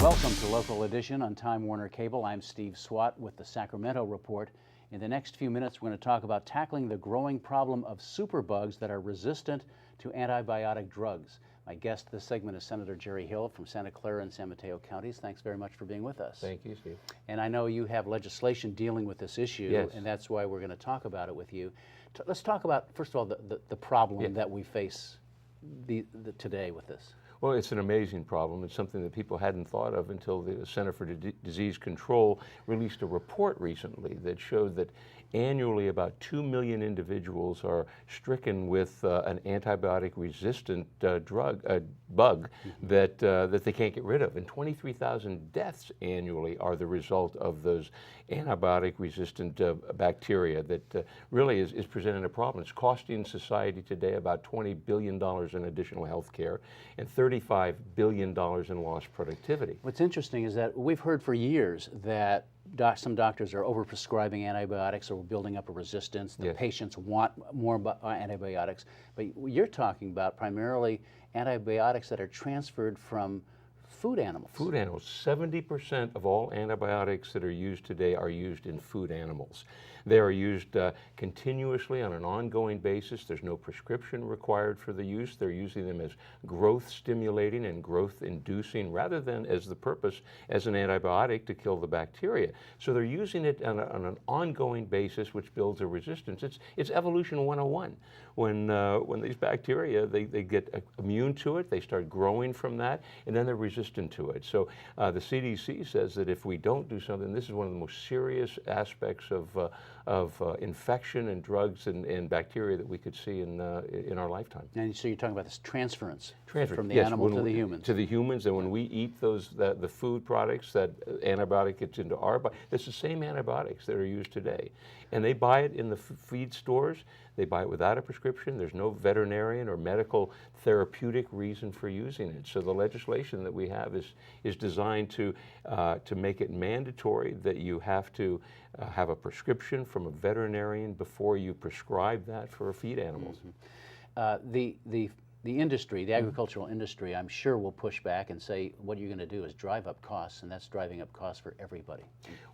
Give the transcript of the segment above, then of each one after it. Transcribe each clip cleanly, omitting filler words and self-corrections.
Welcome to Local Edition on Time Warner Cable. I'm Steve Swatt with the Sacramento Report. In the next few minutes, we're going to talk about tackling the growing problem of superbugs that are resistant to antibiotic drugs. My guest this segment is Senator Jerry Hill from Santa Clara and San Mateo counties. Thanks very much for being with us. Thank you, Steve. And I know you have legislation dealing with this issue, yes, and that's why we're going to talk about it with you. Let's talk about, first of all, the problem that we face today with this. Well, it's an amazing problem. It's something that people hadn't thought of until the Center for Disease Control released a report recently that showed that annually about 2 million individuals are stricken with an antibiotic-resistant bug that they can't get rid of. And 23,000 deaths annually are the result of those antibiotic-resistant bacteria that really is presenting a problem. It's costing society today about $20 billion in additional health care and $35 billion in lost productivity. What's interesting is that we've heard for years that some doctors are overprescribing antibiotics or building up a resistance. The patients want more antibiotics. But you're talking about primarily antibiotics that are transferred from food animals. Food animals. 70% of all antibiotics that are used today are used in food animals. They are used continuously on an ongoing basis. There's no prescription required for the use. They're using them as growth stimulating and growth inducing rather than as the purpose as an antibiotic to kill the bacteria. So they're using it on an ongoing basis, which builds a resistance. It's evolution 101. When these bacteria, they get immune to it, they start growing from that, and then they're resistant to it. So the CDC says that if we don't do something, this is one of the most serious aspects of infection and drugs and bacteria that we could see in our lifetime. And so you're talking about this transference from the yes, animal to the humans. To the humans, and when we eat the food products, that antibiotic gets into our body. It's the same antibiotics that are used today. And they buy it in the feed stores. They buy it without a prescription. There's no veterinarian or medical therapeutic reason for using it. So the legislation that we have is designed to make it mandatory that you have to have a prescription from a veterinarian before you prescribe that for feed animals. The industry, the agricultural industry, I'm sure will push back and say what you're going to do is drive up costs, and that's driving up costs for everybody.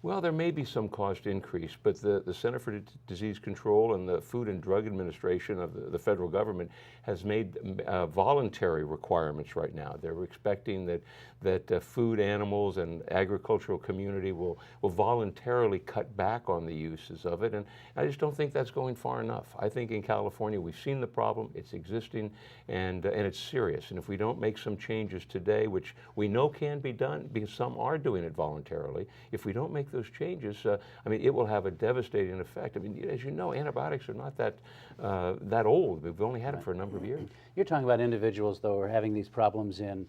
Well, there may be some cost increase, but the Center for Disease Control and the Food and Drug Administration of the federal government has made voluntary requirements right now. They're expecting that food animals and agricultural community will voluntarily cut back on the uses of it, and I just don't think that's going far enough. I think in California we've seen the problem, it's existing, and it's serious. And if we don't make some changes today, which we know can be done because some are doing it voluntarily, if we don't make those changes, I mean, it will have a devastating effect. I mean, as you know, antibiotics are not that old. We've only had them for a number of years. You're talking about individuals, though, who are having these problems in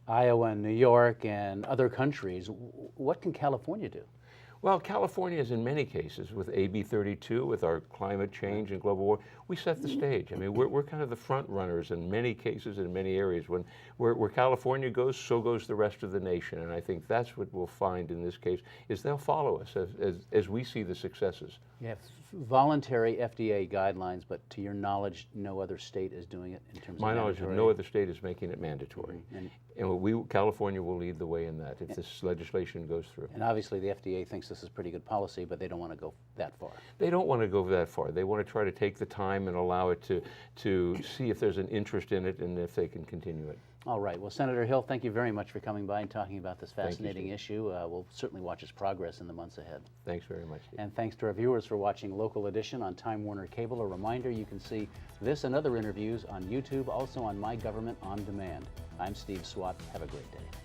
Iowa and New York and other countries. What can California do? Well, California is in many cases, with AB 32, with our climate change and global warming, we set the stage. I mean, we're kind of the front runners in many cases, in many areas. Where California goes, so goes the rest of the nation. And I think that's what we'll find in this case, is they'll follow us as we see the successes. You have voluntary FDA guidelines, but to your knowledge, no other state is doing it in terms of my knowledge, no other state is making it mandatory. And California will lead the way in that if this legislation goes through. And obviously the FDA thinks this is pretty good policy, but they don't want to go that far. They don't want to go that far. They want to try to take the time and allow it to see if there's an interest in it and if they can continue it. All right. Well, Senator Hill, thank you very much for coming by and talking about this fascinating issue. We'll certainly watch its progress in the months ahead. Thanks very much, Steve. And thanks to our viewers for watching Local Edition on Time Warner Cable. A reminder, you can see this and other interviews on YouTube, also on My Government On Demand. I'm Steve Swatt. Have a great day.